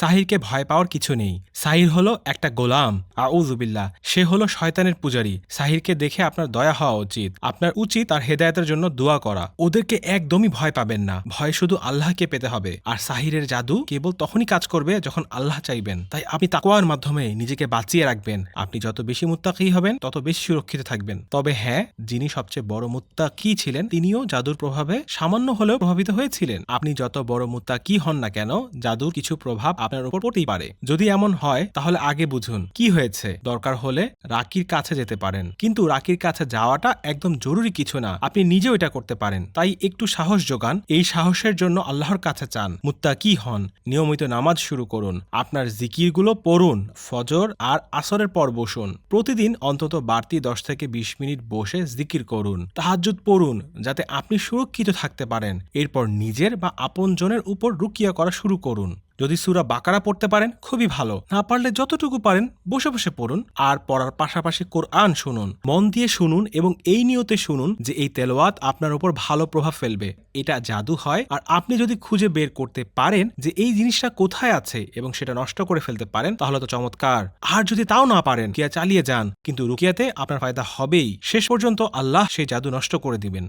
সাহিরকে ভয় পাওয়ার কিছু নেই। সাহির হলো একটা গোলাম, আউযুবিল্লাহ। সে হলো শয়তানের পূজারী। সাহিরকে দেখে আপনার দয়া হওয়া উচিত। আপনার উচিত তার হেদায়েতের জন্য দোয়া করা। ওদেরকে একদমই ভয় পাবেন না। ভয় শুধু আল্লাহকে পেতে হবে। আর সাহিরের জাদু কেবল তখনই কাজ করবে যখন আল্লাহ চাইবেন। তাই আপনি তাকওয়ার মাধ্যমে নিজেকে বাঁচিয়ে রাখবেন। আপনি যত বেশি মুত্তাকি হবেন তত বেশি সুরক্ষিত থাকবেন। তবে হ্যাঁ, যিনি সবচেয়ে বড় মুত্তাকি ছিলেন তিনিও জাদুর প্রভাবে সামান্য হলেও প্রভাবিত হয়েছিলেন। আপনি যত বড় মুত্তাকি হন না কেন, জাদুর কিছু প্রভাব আপনার উপর পড়তেই পারে। যদি এমন হয় তাহলে আগে বুঝুন কি হয়েছে। দরকার হলে রাকির কাছে যেতে পারেন, কিন্তু রাকির কাছে যাওয়াটা একদম জরুরি কিছু না। আপনি নিজেও এটা করতে পারেন। তাই একটু সাহস যোগান। এই সাহসের জন্য আল্লাহর কাছে চান। মুত্তাকি হন। নিয়মিত নামাজ শুরু করুন। আপনার জিকিরগুলো পড়ুন। ফজর আর আসরের পর বসুন। প্রতিদিন অন্তত বাড়তি 10 থেকে 20 মিনিট বসে জিকির করুন। তাহাজ্জুদ পড়ুন যাতে আপনি সুরক্ষিত থাকতে পারেন। এরপর নিজের বা আপনজনের উপর রুকিয়া করা শুরু করুন। যদি সূরা বাকারা পড়তে পারেন খুবই ভালো। না পারলে যতটুকু পারেন বসে বসে পড়ুন। আর পড়ার পাশাপাশি কোরআন শুনুন। মন দিয়ে শুনুন এবং এই নিয়তে শুনুন যে এই তেলাওয়াত আপনার উপর ভালো প্রভাব ফেলবে। এটা জাদু হয়। আর আপনি যদি খুঁজে বের করতে পারেন যে এই জিনিসটা কোথায় আছে এবং সেটা নষ্ট করে ফেলতে পারেন তাহলে তো চমৎকার। আর যদি তাও না পারেন, রুকিয়া চালিয়ে যান, কিন্তু রুকিয়াতে আপনার ফায়দা হবেই। শেষ পর্যন্ত আল্লাহ সেই জাদু নষ্ট করে দিবেন।